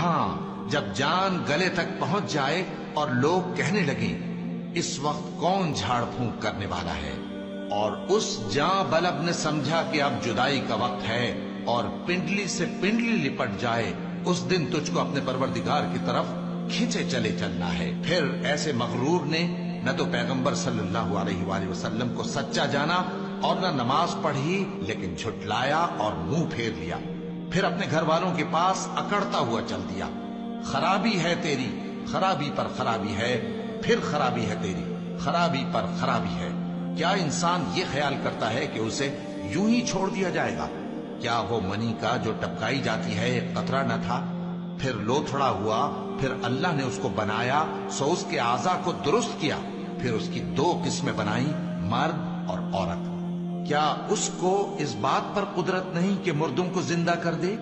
ہاں جب جان گلے تک پہنچ جائے اور لوگ کہنے لگیں اس وقت کون جھاڑ پھونک کرنے والا ہے، اور اس جاں بلب نے سمجھا کہ اب جدائی کا وقت ہے اور پنڈلی سے پنڈلی لپٹ جائے، اس دن تجھ کو اپنے پروردگار کی طرف کھینچے چلے چلنا ہے۔ پھر ایسے مغرور نے نہ تو پیغمبر صلی اللہ علیہ وآلہ وسلم کو سچا جانا اور نہ نماز پڑھی، لیکن جھٹلایا اور منہ پھیر لیا، پھر اپنے گھر والوں کے پاس اکڑتا ہوا چل دیا۔ خرابی ہے تیری، خرابی پر خرابی ہے، پھر خرابی ہے تیری، خرابی پر خرابی ہے۔ کیا انسان یہ خیال کرتا ہے کہ اسے یوں ہی چھوڑ دیا جائے گا؟ کیا وہ منی کا جو ٹپکائی جاتی ہے ایک قطرہ نہ تھا، پھر لوتھڑا ہوا، پھر اللہ نے اس کو بنایا سو اس کے اعضاء کو درست کیا، پھر اس کی دو قسمیں بنائیں، مرد اور عورت۔ کیا اس کو اس بات پر قدرت نہیں کہ مردوں کو زندہ کر دے؟